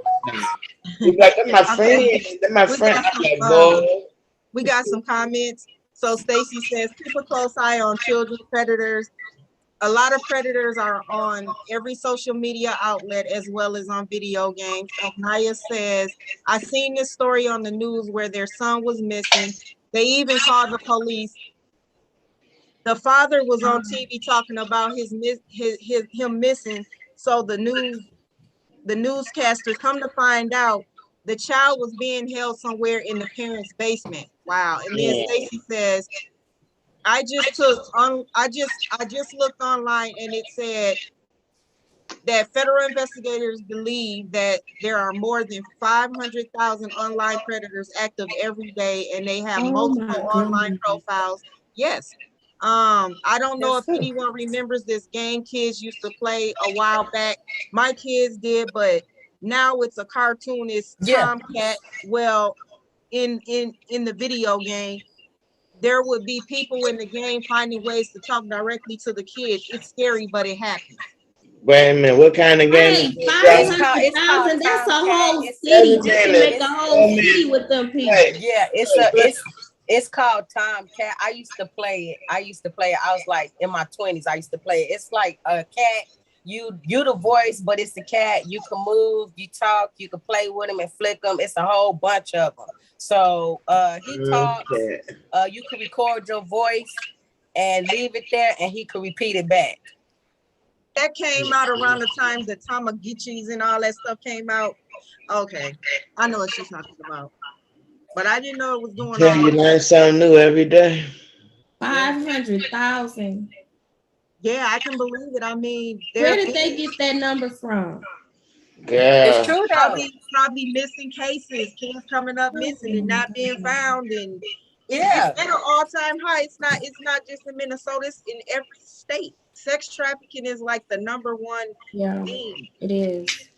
He's like, that's my friend. Okay, That's my we friend. got I'm some like, boy. we got some comments. So Stacy says, keep a close eye on children predators. A lot of predators are on every social media outlet as well as on video games. Naya says, I seen this story on the news where their son was missing. They even called the police. The father was on TV talking about him missing. So the newscaster come to find out the child was being held somewhere in the parents' basement. Wow. And then Stacy says, I just looked online and it said that federal investigators believe that there are more than 500,000 online predators active every day, and they have multiple online profiles. Yes. I don't know if anyone remembers this game kids used to play a while back. My kids did, but now it's a cartoon. It's Yeah. Tomcat. Well, in the video game, there would be people in the game finding ways to talk directly to the kids. It's scary, but it happens. Wait a minute. What kind of game is Hey, this, five y'all? hundred It's called thousand. That's a Tomcat. whole It's Wait city. a You can minute. make a it's whole Wait a city minute. with them people. Wait. yeah, it's called Tomcat. I used to play it. I was like in my 20s. I used to play it. It's like a cat. You the voice, but it's the cat. You can move, you talk, you can play with him and flick them. It's a whole bunch of them. So he talks. Okay. You can record your voice and leave it there, and he can repeat it back. That came out around the time the Tamagotchis and all that stuff came out. Okay, I know what she's talking about, but I didn't know it was going Tell on. you learn something new every day. Yeah, 500,000. yeah, I can believe it. I mean, Where they're did they get that number from? It's Girl. true though. probably missing cases, kids coming up missing and not being found, and it's Yeah. at an all-time high. It's not just in Minnesota; it's in every state. Sex trafficking is like the number one Yeah, thing, it is.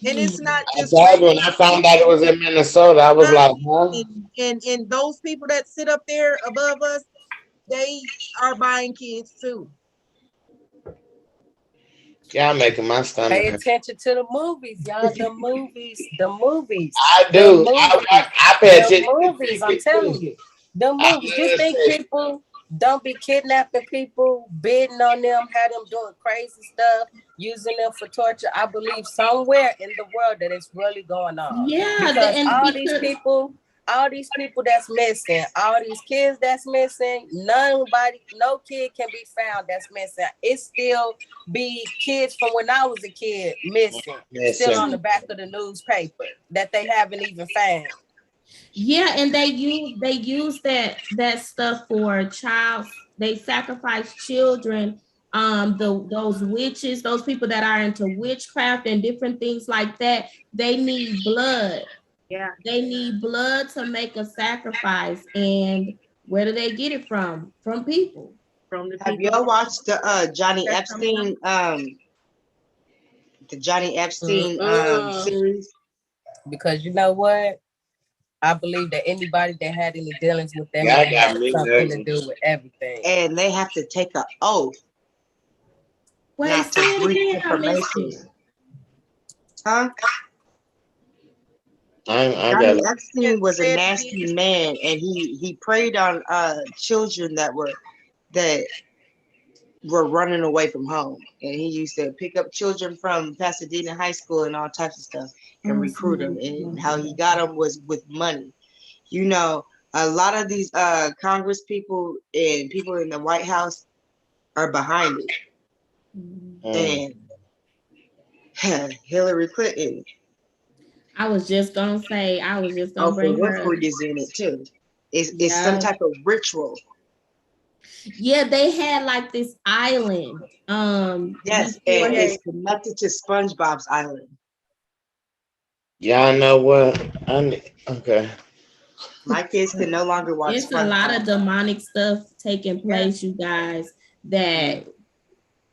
and it's not I just told you when I regular found out it people. was in Minnesota, I was like, huh? And those people that sit up there above us, they are buying kids too. Y'all making my stomach Pay hurt. attention to the movies, y'all. The movies, the movies, I the do. movies, I pay the attention to movies. I'm TV telling too. you, the I movies. You love think sex. people don't be kidnapping people, bidding on them, have them doing crazy stuff, using them for torture? I believe somewhere in the world that it's really going on Yeah, because and because all these people that's missing, all these kids that's missing, no kid can be found that's missing. It still be kids from when I was a kid missing, still on Listen, the back of the newspaper that they haven't even found. yeah, and they use that stuff for child. They sacrifice children those witches, those people that are into witchcraft and different things like that, they need blood. Yeah. They need blood to make a sacrifice. And where do they get it from? From people. From the Have people y'all watched the Johnny that's coming Epstein Mm-mm. series? Because you know what? I believe that anybody that had any dealings with that Yeah, I man got had me something to nervous. do with everything. And they have to take an oath Wait, not say to it breach again. I missed information. it. Huh? I got. Johnny Epstein was a said nasty man, and he preyed on children that were running away from home. And he used to pick up children from Pasadena High School and all types of stuff and recruit them. And how he got them was with money. You know, a lot of these Congress people and people in the White House are behind it. And Hillary Clinton, I was just gonna Oprah bring her up. Winfrey is in it too. It's some Yeah. type of ritual. Yeah, they had like this island. Yes, Before and it's connected to SpongeBob's island. Y'all know what? Okay. My kids can no longer watch it's a lot of SpongeBob. demonic stuff taking place, you guys, that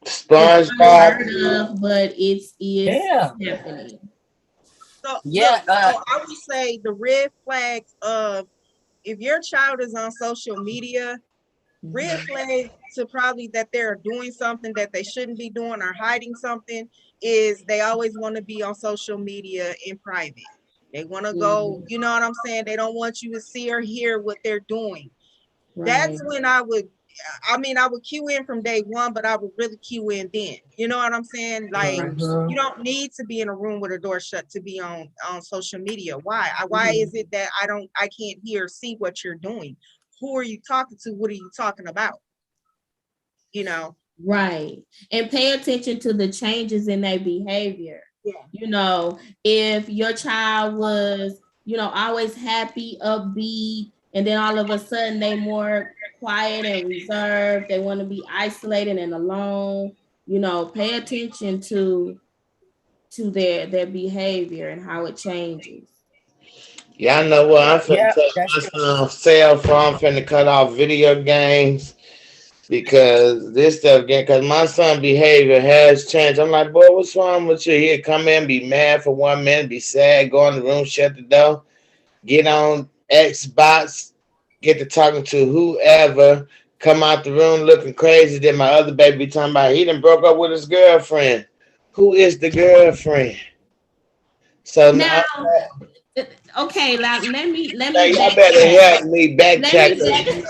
it's SpongeBob. unheard of, but it's Yeah. happening. So Yeah. look, so I would say the red flags of if your child is on social media, red flag to probably that they're doing something that they shouldn't be doing or hiding something is they always want to be on social media in private. They want to go, you know what I'm saying? They don't want you to see or hear what they're doing. Right. That's when I would cue in from day one, but I would really cue in then. You know what I'm saying? Like Mhm. you don't need to be in a room with a door shut to be on social media. Why is it that I can't hear or see what you're doing? Who are you talking to? What are you talking about? You know? Right. And pay attention to the changes in their behavior. Yeah. You know, if your child was, always happy, upbeat, and then all of a sudden they more quiet and reserved, they want to be isolated and alone, pay attention to their behavior and how it changes. Y'all know what? I'm finna Yeah, take that's my true. son's cell phone. I'm finna cut off video games because this stuff again. Because my son' behavior has changed. I'm like, boy, what's wrong with you? He'll come in, be mad for 1 minute, be sad, go in the room, shut the door, get on Xbox, get to talking to whoever, come out the room looking crazy. Then my other baby be talking about he done broke up with his girlfriend. Who is the girlfriend? So now, Now, okay, let me y'all better backtrack. help me backtrack.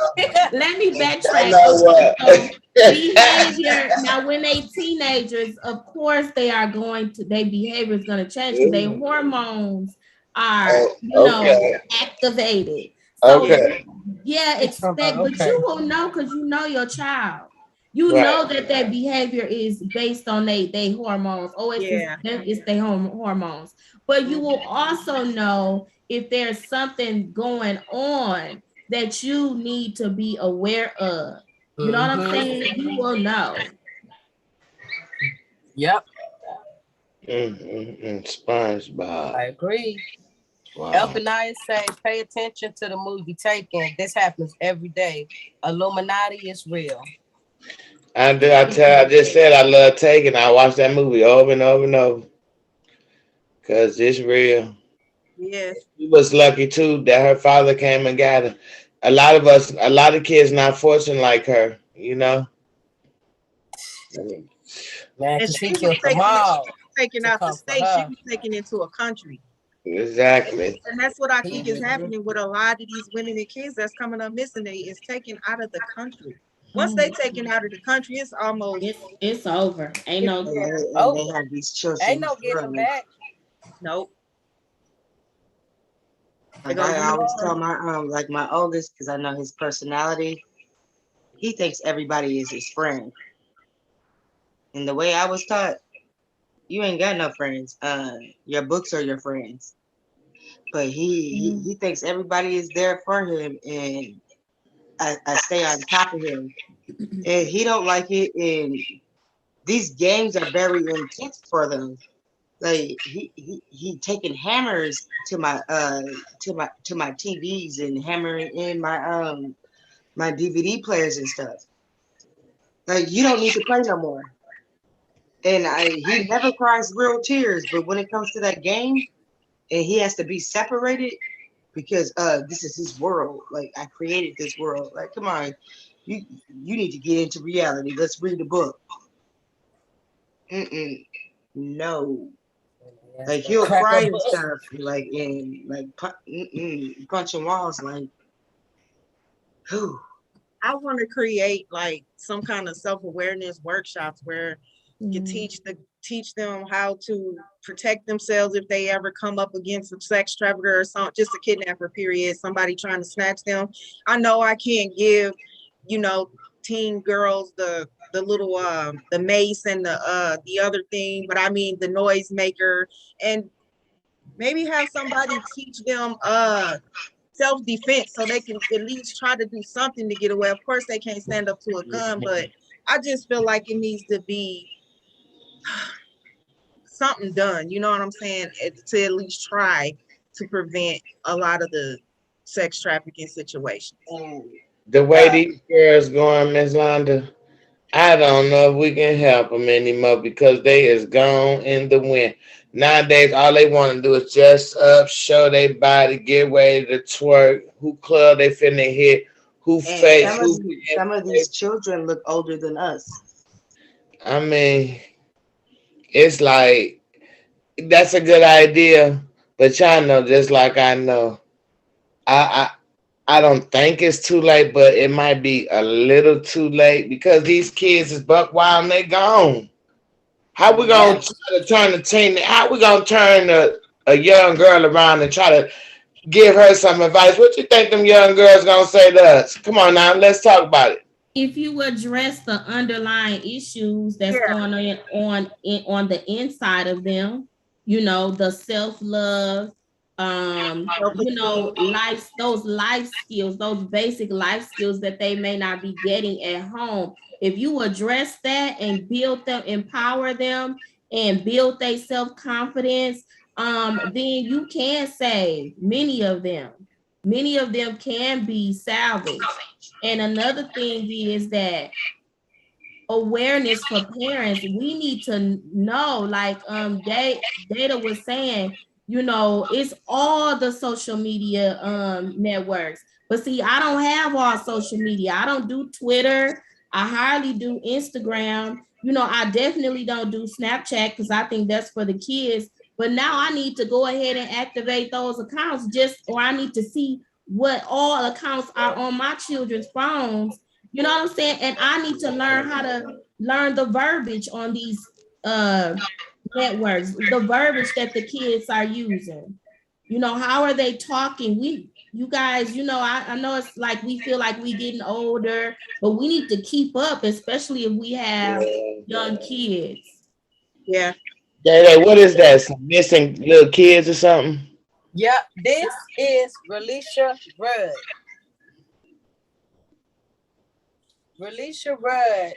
Let me I backtrack. know what. So behavior now, when they teenagers, of course, their behavior is going to change because their hormones are, Okay. activated. So Okay. yeah, expect, but Okay. you will know because you know your child. You Right. know that their behavior is based on they hormones. Oh, it's their hormones. But you will also know if there's something going on that you need to be aware of. You know what I'm saying? You will know. Yep, SpongeBob. I agree. Wow. Elphanaya say, pay attention to the movie Taken. This happens every day. Illuminati is real. I do. I just said I love Taken. I watch that movie over and over and over because it's real. Yes. She was lucky too that her father came and got her. A lot of kids not fortunate like her. Man, And because she he was killed them all taken to out the come for state. She her. was taken into a country. Exactly. And that's what I think is Mhm. happening with a lot of these women and kids that's coming up missing. They is taken out of the country. Once they taken out of the country, it's almost It's over. Ain't no And they have these children. Ain't no getting them back. nope. Like I always tell my oldest, because I know his personality, he thinks everybody is his friend. And the way I was taught, you ain't got no friends. Your books are your friends. But he thinks everybody is there for him, and I stay on top of him. and he don't like it. And these games are very intense for them. Like he taking hammers to my TVs and hammering in my DVD players and stuff. Like, you don't need to play no more. And he never cries real tears, but when it comes to that game and he has to be separated because this is his world. Like, I created this world. Like, come on, you need to get into reality. Let's read the book. No. Like, he'll Crack cry a and book. stuff, like, and like punching walls, like, whew. I want to create like some kind of self-awareness workshops where you teach them how to protect themselves if they ever come up against a sex trafficker or some just a kidnapper period, somebody trying to snatch them. I know I can't give, you know, teen girls the little the mace and the other thing, but I mean the noise maker, and maybe have somebody teach them self-defense so they can at least try to do something to get away. Of course they can't stand up to a gun, but I just feel like it needs to be something done, you know what I'm saying, to at least try to prevent a lot of the sex trafficking situations. The way these girls going, Miss.LONDA, I don't know if we can help them anymore because they is gone in the wind. Nowadays, all they want to do is dress up, show their body, get ready to twerk, who club they finna hit, who And face, who. some of these children look older than us. I mean, it's like that's a good idea, but y'all know just like I know. I I don't think it's too late, but it might be a little too late because these kids is buck wild and they gone. How we gonna Yes. try to turn the teen? How we gonna turn a young girl around and try to give her some advice? What you think them young girls gonna say to us? Come on now, let's talk about it. If you address the underlying issues that's Yeah. going on the inside of them, you know, the self-love, you know, life, those life skills, those basic life skills that they may not be getting at home. If you address that and build them, empower them, and build their self-confidence, then you can save many of them. Many of them can be salvaged. And another thing is that awareness for parents, we need to know, like Data was saying, you know, it's all the social media networks. But see, I don't have all social media. I don't do Twitter. I hardly do Instagram. You know, I definitely don't do Snapchat because I think that's for the kids. But now I need to go ahead and activate those accounts, or I need to see what all accounts are on my children's phones, you know what I'm saying? And I need to learn how to learn the verbiage on these networks, the verbiage that the kids are using. You know, how are they talking? You guys, you know, I know it's like we feel like we getting older, but we need to keep up, especially if we have young kids. Yeah. What is that? Some missing little kids or something? Yep, this is Relisha Rudd. Relisha Rudd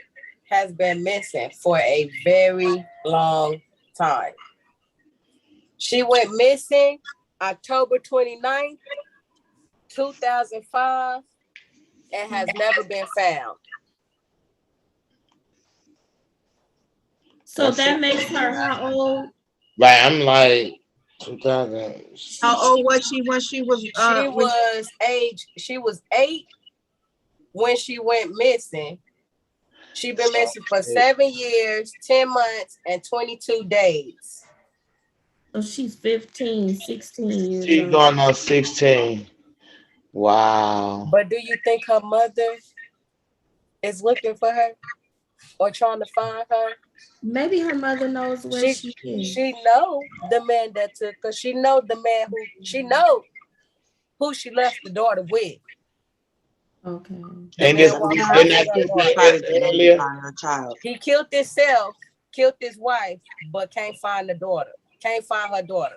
has been missing for a very long time. She went missing October 29th, 2005, and has never been found. So that makes her how old? Right, I'm like 2000. How old was she when she was She was 8 when she went missing. She been missing for 7 years, 10 months, and 22 days. So she's 15, 16 years She's old. going on 16. Wow. But do you think her mother is looking for her or trying to find her? Maybe her mother knows where she is. She know the man that took her. She know the man who she left the daughter with. Okay. And this earlier. He killed himself, killed his wife, but can't find the daughter. Can't find her daughter.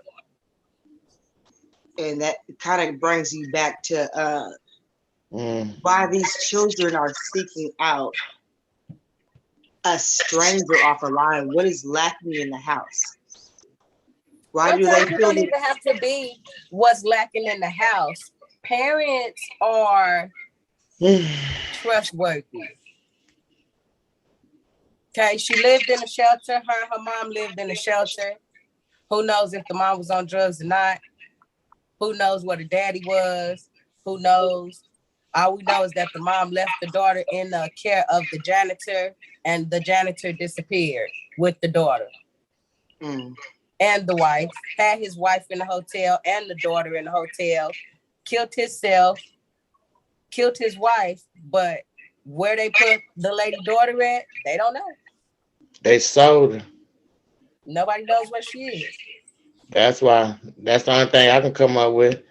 And that kind of brings you back to why these children are seeking out a stranger off a line. What is lacking in the house? Why do they Sometimes it feel don't even have to be what's lacking in the house. Parents are trustworthy. Okay, she lived in a shelter. Her mom lived in a shelter. Who knows if the mom was on drugs or not? Who knows what her daddy was? Who knows? All we know is that the mom left the daughter in the care of the janitor, and the janitor disappeared with the daughter. And the wife, had his wife in the hotel and the daughter in the hotel, killed himself, killed his wife, but where they put the lady daughter at, they don't know. They sold her. Nobody knows where she is. That's why. That's the only thing I can come up with.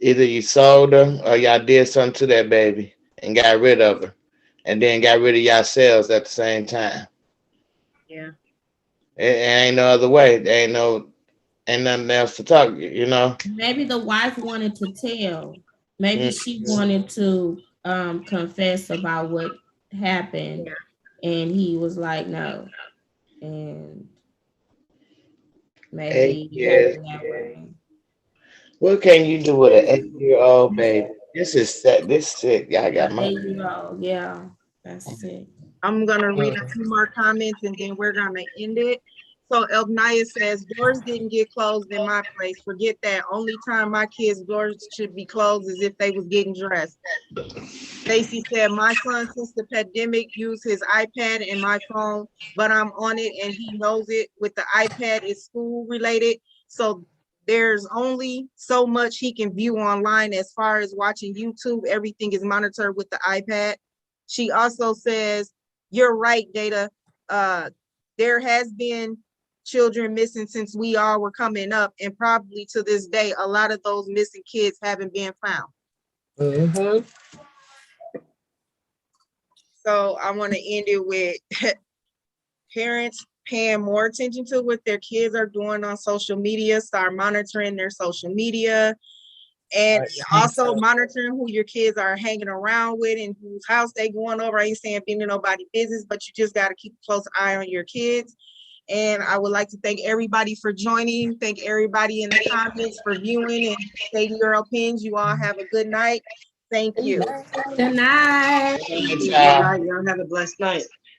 Either you sold her or y'all did something to that baby and got rid of her, and then got rid of yourselves at the same time. Yeah. It ain't no other way. There ain't nothing else to talk. You know. Maybe the wife wanted to tell. Maybe she wanted to confess about what happened, and he was like, no. And maybe it happened that way. What can you do with an 8-year-old baby? This is sad. This sick. Y'all got An my. 8-year-old, yeah, that's it. I'm gonna read a few more comments and then we're gonna end it. So Elnaya says, doors didn't get closed in my place. Forget that. Only time my kids' doors should be closed is if they was getting dressed. Stacy said, my son since the pandemic used his iPad and my phone, but I'm on it and he knows it. With the iPad, it's school related. So there's only so much he can view online as far as watching YouTube. Everything is monitored with the iPad. She also says, you're right, Data. There has been children missing since we all were coming up, and probably to this day, a lot of those missing kids haven't been found. So I want to end it with parents paying more attention to what their kids are doing on social media, start monitoring their social media, and also monitoring who your kids are hanging around with and whose house they going over. I ain't saying being in nobody's business, but you just got to keep a close eye on your kids. And I would like to thank everybody for joining. Thank everybody in the comments for viewing and stating your opinions. You all have a good night. Thank you. Good night. Good night. Y'all have a blessed night.